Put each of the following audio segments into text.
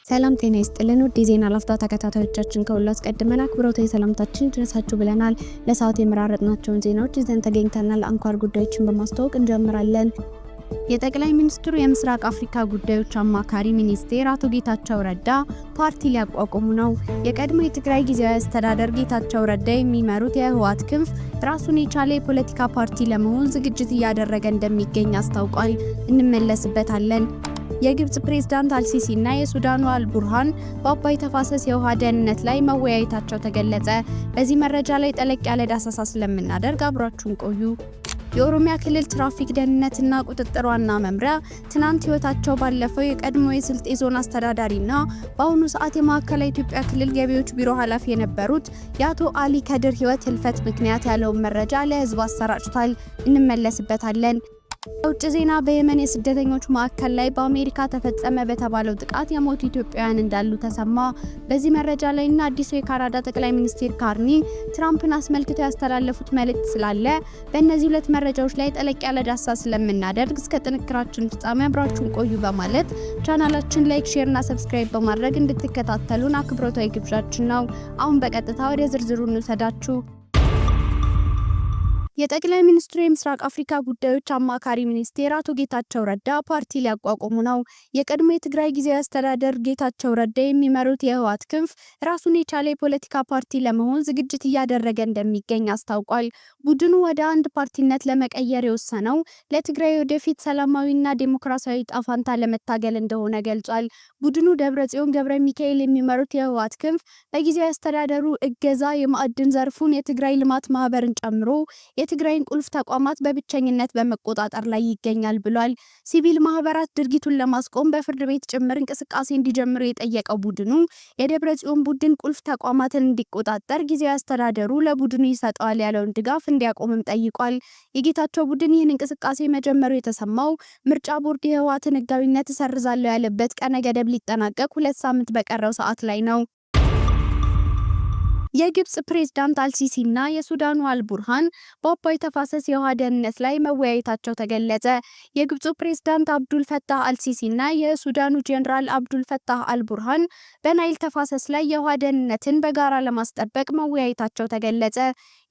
ሰላም ጤና ይስጥልን ውድ የዜና ላፍታ ተከታታዮቻችን ከሁሉ አስቀድመን አክብሮታዊ ሰላምታችን ይድረሳችሁ ብለናል። ለሰዓቱ የመራረጥናቸውን ዜናዎች ይዘን ተገኝተናል። አንኳር ጉዳዮችን በማስተዋወቅ እንጀምራለን። የጠቅላይ ሚኒስትሩ የምስራቅ አፍሪካ ጉዳዮች አማካሪ ሚኒስቴር አቶ ጌታቸው ረዳ ፓርቲ ሊያቋቁሙ ነው። የቀድሞ የትግራይ ጊዜያዊ አስተዳደር ጌታቸው ረዳ የሚመሩት የህወሓት ክንፍ ራሱን የቻለ የፖለቲካ ፓርቲ ለመሆን ዝግጅት እያደረገ እንደሚገኝ አስታውቋል። እንመለስበታለን። የግብጽ ፕሬዝዳንት አልሲሲ እና የሱዳኑ አልቡርሃን በአባይ ተፋሰስ የውሃ ደህንነት ላይ መወያየታቸው ተገለጸ። በዚህ መረጃ ላይ ጠለቅ ያለ ዳሰሳ ስለምናደርግ አብራችሁን ቆዩ። የኦሮሚያ ክልል ትራፊክ ደህንነትና ቁጥጥር ዋና መምሪያ ትናንት ህይወታቸው ባለፈው የቀድሞ የስልጤ ዞን አስተዳዳሪና በአሁኑ ሰዓት የማዕከላዊ ኢትዮጵያ ክልል ገቢዎች ቢሮ ኃላፊ የነበሩት የአቶ አሊ ከድር ህይወት ህልፈት ምክንያት ያለውን መረጃ ለህዝብ አሰራጭቷል። እንመለስበታለን። ውጭ ዜና በየመን የስደተኞች ማዕከል ላይ በአሜሪካ ተፈጸመ በተባለው ጥቃት የሞቱ ኢትዮጵያውያን እንዳሉ ተሰማ። በዚህ መረጃ ላይና አዲሱ የካናዳ ጠቅላይ ሚኒስትር ካርኒ ትራምፕን አስመልክተው ያስተላለፉት መልእክት ስላለ በእነዚህ ሁለት መረጃዎች ላይ ጠለቅ ያለ ዳሰሳ ስለምናደርግ እስከ ጥንክራችን ፍጻሜ አብራችሁን ቆዩ በማለት ቻናላችን ላይክ፣ ሼር እና ሰብስክራይብ በማድረግ እንድትከታተሉን አክብሮታዊ ግብዣችን ነው። አሁን በቀጥታ ወደ ዝርዝሩ እንውሰዳችሁ። የጠቅላይ ሚኒስትሩ የምስራቅ አፍሪካ ጉዳዮች አማካሪ ሚኒስቴር አቶ ጌታቸው ረዳ ፓርቲ ሊያቋቁሙ ነው። የቀድሞ የትግራይ ጊዜያዊ አስተዳደር ጌታቸው ረዳ የሚመሩት የህወሓት ክንፍ ራሱን የቻለ የፖለቲካ ፓርቲ ለመሆን ዝግጅት እያደረገ እንደሚገኝ አስታውቋል። ቡድኑ ወደ አንድ ፓርቲነት ለመቀየር የወሰነው ለትግራይ ወደፊት ሰላማዊና ዴሞክራሲያዊ ጣፋንታ ለመታገል እንደሆነ ገልጿል። ቡድኑ ደብረጽዮን ገብረ ሚካኤል የሚመሩት የህወሓት ክንፍ በጊዜያዊ አስተዳደሩ እገዛ የማዕድን ዘርፉን የትግራይ ልማት ማህበርን ጨምሮ የትግራይን ቁልፍ ተቋማት በብቸኝነት በመቆጣጠር ላይ ይገኛል ብሏል። ሲቪል ማህበራት ድርጊቱን ለማስቆም በፍርድ ቤት ጭምር እንቅስቃሴ እንዲጀምሩ የጠየቀው ቡድኑ የደብረጽዮን ቡድን ቁልፍ ተቋማትን እንዲቆጣጠር ጊዜያዊ አስተዳደሩ ለቡድኑ ይሰጠዋል ያለውን ድጋፍ እንዲያቆምም ጠይቋል። የጌታቸው ቡድን ይህን እንቅስቃሴ መጀመሩ የተሰማው ምርጫ ቦርድ የህወሓትን ህጋዊነት እሰርዛለሁ ያለበት ቀነ ገደብ ሊጠናቀቅ 2 ሳምንት በቀረው ሰዓት ላይ ነው። የግብጽ ፕሬዝዳንት አልሲሲ እና የሱዳኑ አልቡርሃን በአባይ ተፋሰስ የውሃ ደህንነት ላይ መወያየታቸው ተገለጸ። የግብጹ ፕሬዝዳንት አብዱል ፈታህ አልሲሲ እና የሱዳኑ ጄኔራል አብዱል ፈታህ አልቡርሃን በናይል ተፋሰስ ላይ የውሃ ደህንነትን በጋራ ለማስጠበቅ መወያየታቸው ተገለጸ።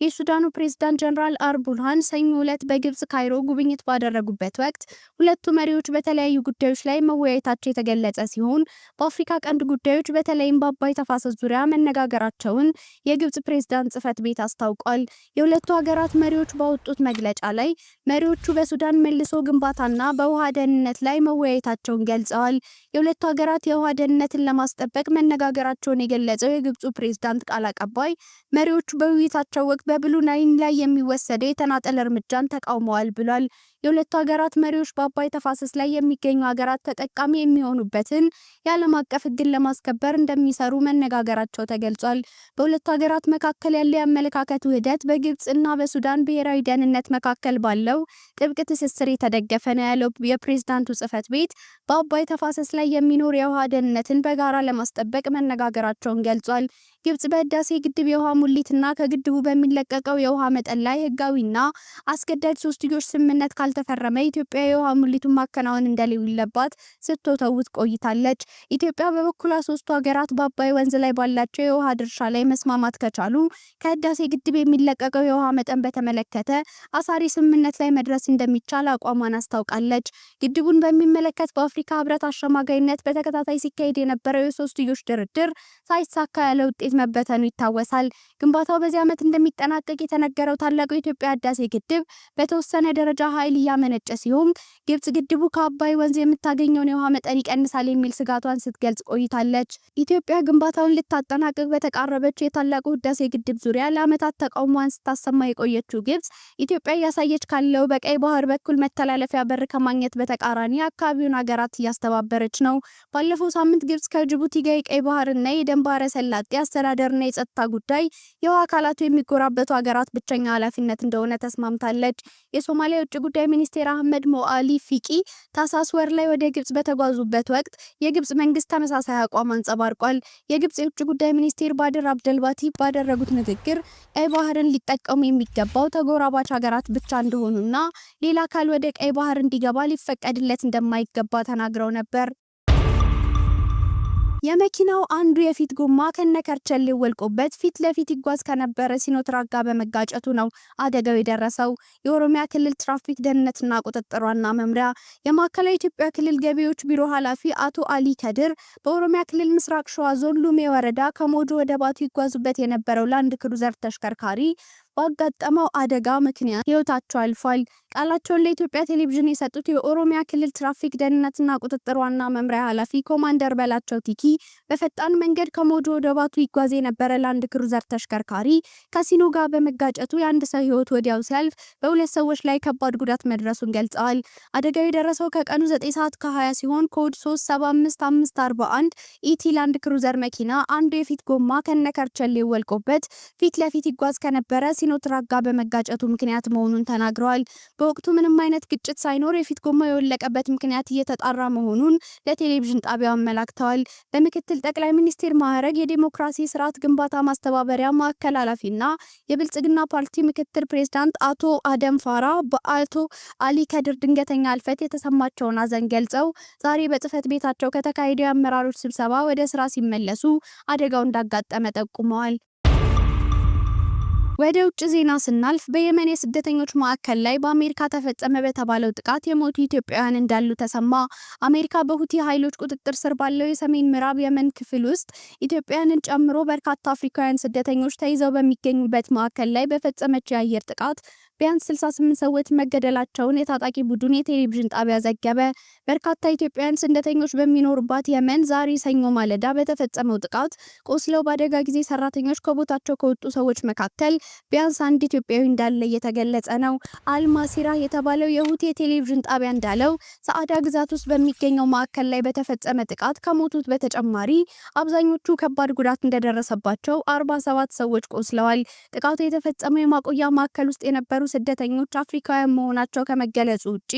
የሱዳኑ ፕሬዝዳንት ጄኔራል አልቡርሃን ሰኞ ዕለት በግብጽ ካይሮ ጉብኝት ባደረጉበት ወቅት ሁለቱ መሪዎች በተለያዩ ጉዳዮች ላይ መወያየታቸው የተገለጸ ሲሆን በአፍሪካ ቀንድ ጉዳዮች በተለይም በአባይ ተፋሰስ ዙሪያ መነጋገራቸውን የግብጽ ፕሬዝዳንት ጽህፈት ቤት አስታውቋል። የሁለቱ ሀገራት መሪዎች ባወጡት መግለጫ ላይ መሪዎቹ በሱዳን መልሶ ግንባታና በውሃ ደህንነት ላይ መወያየታቸውን ገልጸዋል። የሁለቱ ሀገራት የውሃ ደህንነትን ለማስጠበቅ መነጋገራቸውን የገለጸው የግብጹ ፕሬዝዳንት ቃል አቀባይ መሪዎቹ በውይይታቸው ወቅት በብሉ ናይል ላይ የሚወሰደው የተናጠል እርምጃን ተቃውመዋል ብሏል። የሁለቱ ሀገራት መሪዎች በአባይ ተፋሰስ ላይ የሚገኙ ሀገራት ተጠቃሚ የሚሆኑበትን የዓለም አቀፍ ሕግን ለማስከበር እንደሚሰሩ መነጋገራቸው ተገልጿል። በሁለቱ ሀገራት መካከል ያለው የአመለካከት ውህደት በግብጽ እና በሱዳን ብሔራዊ ደህንነት መካከል ባለው ጥብቅ ትስስር የተደገፈ ነው ያለው የፕሬዝዳንቱ ጽህፈት ቤት በአባይ ተፋሰስ ላይ የሚኖር የውሃ ደህንነትን በጋራ ለማስጠበቅ መነጋገራቸውን ገልጿል። ግብጽ በህዳሴ ግድብ የውሃ ሙሊትና ከግድቡ በሚለቀቀው የውሃ መጠን ላይ ህጋዊና አስገዳጅ ሶስትዮሽ ስምምነት ካልተፈረመ ኢትዮጵያ የውሃ ሙሊቱን ማከናወን እንደሌለባት ስትወተውት ቆይታለች። ኢትዮጵያ በበኩሏ ሶስቱ ሀገራት በአባይ ወንዝ ላይ ባላቸው የውሃ ድርሻ ላይ መስማማት ከቻሉ ከህዳሴ ግድብ የሚለቀቀው የውሃ መጠን በተመለከተ አሳሪ ስምምነት ላይ መድረስ እንደሚቻል አቋሟን አስታውቃለች። ግድቡን በሚመለከት በአፍሪካ ህብረት አሸማጋይነት በተከታታይ ሲካሄድ የነበረው የሶስትዮሽ ድርድር ሳይሳካ ያለ ውጤት መበተኑ ይታወሳል። ግንባታው በዚህ ዓመት እንደሚጠናቀቅ የተነገረው ታላቁ የኢትዮጵያ ህዳሴ ግድብ በተወሰነ ደረጃ ኃይል እያመነጨ ሲሆን ግብጽ ግድቡ ከአባይ ወንዝ የምታገኘውን የውሃ መጠን ይቀንሳል የሚል ስጋቷን ስትገልጽ ቆይታለች። ኢትዮጵያ ግንባታውን ልታጠናቅቅ በተቃረበችው የታላቁ ህዳሴ ግድብ ዙሪያ ለዓመታት ተቃውሟን ስታሰማ የቆየችው ግብጽ ኢትዮጵያ እያሳየች ካለው በቀይ ባህር በኩል መተላለፊያ በር ከማግኘት በተቃራኒ አካባቢውን ሀገራት እያስተባበረች ነው። ባለፈው ሳምንት ግብጽ ከጅቡቲ ጋር የቀይ ባህርና የደን ባህረ ሰላጤ አስተዳደርና የጸጥታ ጉዳይ የውሃ አካላቱ የሚጎራበቱ ሀገራት ብቸኛ ኃላፊነት እንደሆነ ተስማምታለች። የሶማሊያ የውጭ ጉዳይ ሚኒስቴር አህመድ ሞአሊ ፊቂ ታህሳስ ወር ላይ ወደ ግብጽ በተጓዙበት ወቅት የግብጽ መንግስት ተመሳሳይ አቋም አንጸባርቋል። የግብጽ የውጭ ጉዳይ ሚኒስቴር ባድር አብደልባቲ ባደረጉት ንግግር ቀይ ባህርን ሊጠቀሙ የሚገባው ተጎራባች ሀገራት ብቻ እንደሆኑና ሌላ አካል ወደ ቀይ ባህር እንዲገባ ሊፈቀድለት እንደማይገባ ተናግረው ነበር። የመኪናው አንዱ የፊት ጎማ ከነከርቸሌው ወልቆበት ፊት ለፊት ይጓዝ ከነበረ ሲኖትራክ ጋር በመጋጨቱ ነው አደጋው የደረሰው። የኦሮሚያ ክልል ትራፊክ ደህንነትና ቁጥጥር ዋና መምሪያ የማዕከላዊ ኢትዮጵያ ክልል ገቢዎች ቢሮ ኃላፊ አቶ አሊ ከድር በኦሮሚያ ክልል ምስራቅ ሸዋ ዞን ሉሜ ወረዳ ከሞጆ ወደ ባቱ ይጓዙበት የነበረው ላንድ ክሩዘር ተሽከርካሪ ባጋጠመው አደጋ ምክንያት ህይወታቸው አልፏል። ቃላቸውን ለኢትዮጵያ ቴሌቪዥን የሰጡት የኦሮሚያ ክልል ትራፊክ ደህንነትና ቁጥጥር ዋና መምሪያ ኃላፊ ኮማንደር በላቸው ቲኪ በፈጣን መንገድ ከሞጆ ወደ ባቱ ይጓዝ የነበረ ላንድ ክሩዘር ተሽከርካሪ ከሲኖ ጋር በመጋጨቱ የአንድ ሰው ህይወት ወዲያው ሲያልፍ በሁለት ሰዎች ላይ ከባድ ጉዳት መድረሱን ገልጸዋል። አደጋው የደረሰው ከቀኑ 9 ሰዓት ከ20 ሲሆን ኮድ 375541 ኢቲ ላንድ ክሩዘር መኪና አንዱ የፊት ጎማ ከነከርቸሌው ወልቆበት ፊት ለፊት ይጓዝ ከነበረ ሲኖትራክ ጋር በመጋጨቱ ምክንያት መሆኑን ተናግረዋል። በወቅቱ ምንም አይነት ግጭት ሳይኖር የፊት ጎማ የወለቀበት ምክንያት እየተጣራ መሆኑን ለቴሌቪዥን ጣቢያው አመላክተዋል። በምክትል ጠቅላይ ሚኒስትር ማዕረግ የዲሞክራሲ ስርዓት ግንባታ ማስተባበሪያ ማዕከል ኃላፊና የብልጽግና ፓርቲ ምክትል ፕሬዝዳንት አቶ አደም ፋራ በአቶ አሊ ከድር ድንገተኛ ህልፈት የተሰማቸውን ሐዘን ገልጸው ዛሬ በጽህፈት ቤታቸው ከተካሄደው የአመራሮች ስብሰባ ወደ ስራ ሲመለሱ አደጋው እንዳጋጠመ ጠቁመዋል። ወደ ውጭ ዜና ስናልፍ በየመን የስደተኞች ማዕከል ላይ በአሜሪካ ተፈጸመ በተባለው ጥቃት የሞቱ ኢትዮጵያውያን እንዳሉ ተሰማ። አሜሪካ በሁቲ ኃይሎች ቁጥጥር ስር ባለው የሰሜን ምዕራብ የመን ክፍል ውስጥ ኢትዮጵያውያንን ጨምሮ በርካታ አፍሪካውያን ስደተኞች ተይዘው በሚገኙበት ማዕከል ላይ በፈጸመችው የአየር ጥቃት ቢያንስ 68 ሰዎች መገደላቸውን የታጣቂ ቡድን የቴሌቪዥን ጣቢያ ዘገበ። በርካታ ኢትዮጵያውያን ስደተኞች በሚኖሩባት የመን ዛሬ ሰኞ ማለዳ በተፈጸመው ጥቃት ቆስለው በአደጋ ጊዜ ሰራተኞች ከቦታቸው ከወጡ ሰዎች መካከል ቢያንስ አንድ ኢትዮጵያዊ እንዳለ እየተገለጸ ነው። አልማሲራ የተባለው የሁቲ የቴሌቪዥን ጣቢያ እንዳለው ሰዓዳ ግዛት ውስጥ በሚገኘው ማዕከል ላይ በተፈጸመ ጥቃት ከሞቱት በተጨማሪ አብዛኞቹ ከባድ ጉዳት እንደደረሰባቸው 47 ሰዎች ቆስለዋል። ጥቃቱ የተፈጸመው የማቆያ ማዕከል ውስጥ የነበሩ ስደተኞች አፍሪካውያን መሆናቸው ከመገለጹ ውጪ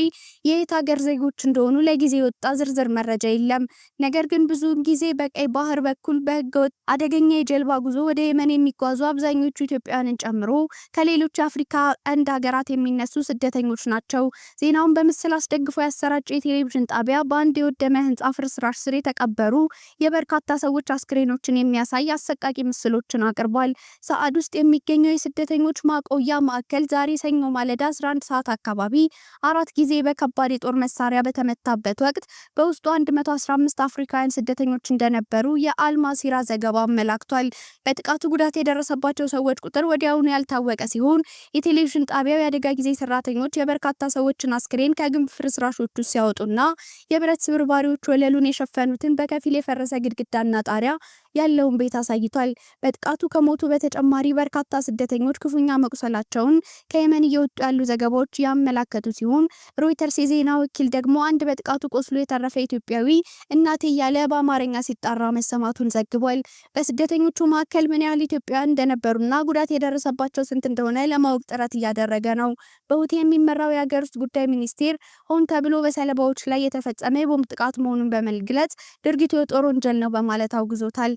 የየት ሀገር ዜጎች እንደሆኑ ለጊዜ የወጣ ዝርዝር መረጃ የለም። ነገር ግን ብዙውን ጊዜ በቀይ ባህር በኩል በህገወጥ አደገኛ የጀልባ ጉዞ ወደ የመን የሚጓዙ አብዛኞቹ ኢትዮጵያውያንን ጨምሮ ከሌሎች የአፍሪካ ቀንድ ሀገራት የሚነሱ ስደተኞች ናቸው። ዜናውን በምስል አስደግፎ ያሰራጨ የቴሌቪዥን ጣቢያ በአንድ የወደመ ህንጻ ፍርስራሽ ስር የተቀበሩ የበርካታ ሰዎች አስክሬኖችን የሚያሳይ አሰቃቂ ምስሎችን አቅርቧል። ሰዓድ ውስጥ የሚገኘው የስደተኞች ማቆያ ማዕከል ዛሬ ሰኞ ማለዳ 11 ሰዓት አካባቢ 4 ጊዜ በከባድ የጦር መሳሪያ በተመታበት ወቅት በውስጡ 115 አፍሪካውያን ስደተኞች እንደነበሩ የአልማሲራ ዘገባ አመላክቷል። በጥቃቱ ጉዳት የደረሰባቸው ሰዎች ቁጥር ወዲያውኑ ያልታወቀ ሲሆን የቴሌቪዥን ጣቢያው የአደጋ ጊዜ ሰራተኞች የበርካታ ሰዎችን አስክሬን ከግንብ ፍርስራሾቹ ሲያወጡና የብረት ስብርባሪዎች ወለሉን የሸፈኑትን በከፊል የፈረሰ ግድግዳና ጣሪያ ያለውን ቤት አሳይቷል። በጥቃቱ ከሞቱ በተጨማሪ በርካታ ስደተኞች ክፉኛ መቁሰላቸውን ከየመን እየወጡ ያሉ ዘገባዎች ያመላከቱ ሲሆን ሮይተርስ የዜና ወኪል ደግሞ አንድ በጥቃቱ ቆስሎ የተረፈ ኢትዮጵያዊ እናቴ እያለ በአማርኛ ሲጣራ መሰማቱን ዘግቧል። በስደተኞቹ መካከል ምን ያህል ኢትዮጵያውያን እንደነበሩና ጉዳት የደረሰባቸው ስንት እንደሆነ ለማወቅ ጥረት እያደረገ ነው። በሁቲ የሚመራው የሀገር ውስጥ ጉዳይ ሚኒስቴር ሆን ተብሎ በሰለባዎች ላይ የተፈጸመ የቦምብ ጥቃት መሆኑን በመግለጽ ድርጊቱ የጦር ወንጀል ነው በማለት አውግዞታል።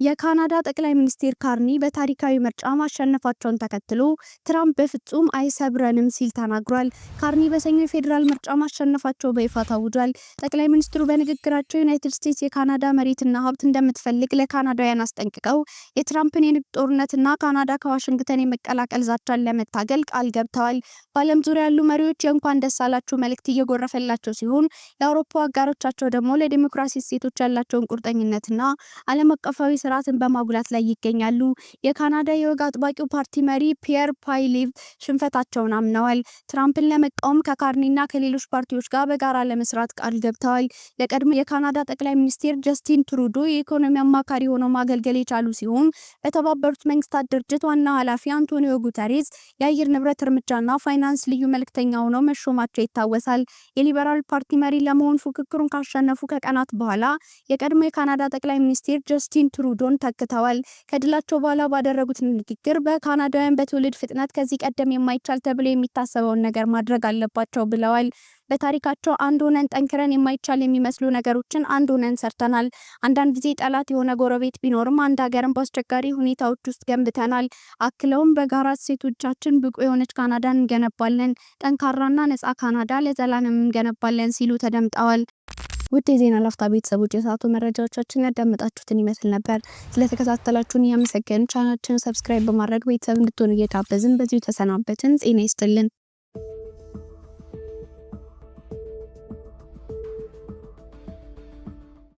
የካናዳ ጠቅላይ ሚኒስትር ካርኒ በታሪካዊ ምርጫ ማሸነፋቸውን ተከትሎ ትራምፕ በፍጹም አይሰብረንም ሲል ተናግሯል። ካርኒ በሰኞ የፌዴራል ምርጫ ማሸነፋቸው በይፋ ታውጇል። ጠቅላይ ሚኒስትሩ በንግግራቸው ዩናይትድ ስቴትስ የካናዳ መሬትና ሀብት እንደምትፈልግ ለካናዳውያን አስጠንቅቀው የትራምፕን የንግድ ጦርነትና ካናዳ ከዋሽንግተን የመቀላቀል ዛቻን ለመታገል ቃል ገብተዋል። በዓለም ዙሪያ ያሉ መሪዎች የእንኳን ደስ አላችሁ መልእክት እየጎረፈላቸው ሲሆን የአውሮፓ አጋሮቻቸው ደግሞ ለዲሞክራሲ እሴቶች ያላቸውን ቁርጠኝነትና ዓለም አቀፋዊ ስርዓትን በማጉላት ላይ ይገኛሉ። የካናዳ የወግ አጥባቂው ፓርቲ መሪ ፒየር ፓይሊቭ ሽንፈታቸውን አምነዋል። ትራምፕን ለመቃወም ከካርኒና ከሌሎች ፓርቲዎች ጋር በጋራ ለመስራት ቃል ገብተዋል። ለቀድሞ የካናዳ ጠቅላይ ሚኒስትር ጀስቲን ትሩዶ የኢኮኖሚ አማካሪ ሆነው ማገልገል የቻሉ ሲሆን በተባበሩት መንግስታት ድርጅት ዋና ኃላፊ አንቶኒዮ ጉተሬዝ የአየር ንብረት እርምጃና ፋይናንስ ልዩ መልእክተኛ ሆነው መሾማቸው ይታወሳል። የሊበራል ፓርቲ መሪ ለመሆን ፉክክሩን ካሸነፉ ከቀናት በኋላ የቀድሞ የካናዳ ጠቅላይ ሚኒስትር ጀስቲን ትሩዶን ተክተዋል። ከድላቸው በኋላ ባደረጉት ንግግር በካናዳውያን በትውልድ ፍጥነት ከዚህ ቀደም የማይቻል ተብሎ የሚታሰበውን ነገር ማድረግ አለባቸው ብለዋል። በታሪካቸው አንድ ሆነን ጠንክረን የማይቻል የሚመስሉ ነገሮችን አንድ ሆነን ሰርተናል። አንዳንድ ጊዜ ጠላት የሆነ ጎረቤት ቢኖርም አንድ ሀገርን በአስቸጋሪ ሁኔታዎች ውስጥ ገንብተናል። አክለውም በጋራ እሴቶቻችን ብቁ የሆነች ካናዳን እንገነባለን፣ ጠንካራና ነጻ ካናዳ ለዘላለም እንገነባለን ሲሉ ተደምጠዋል። ውድ የዜና ላፍታ ቤተሰቦች የሰዓቱ መረጃዎቻችን ያዳመጣችሁትን ይመስል ነበር። ስለተከታተላችሁን እያመሰገንን ቻናላችንን ሰብስክራይብ በማድረግ ቤተሰብ እንድትሆኑ እየጋበዝን በዚሁ ተሰናበትን። ጤና ይስጥልን።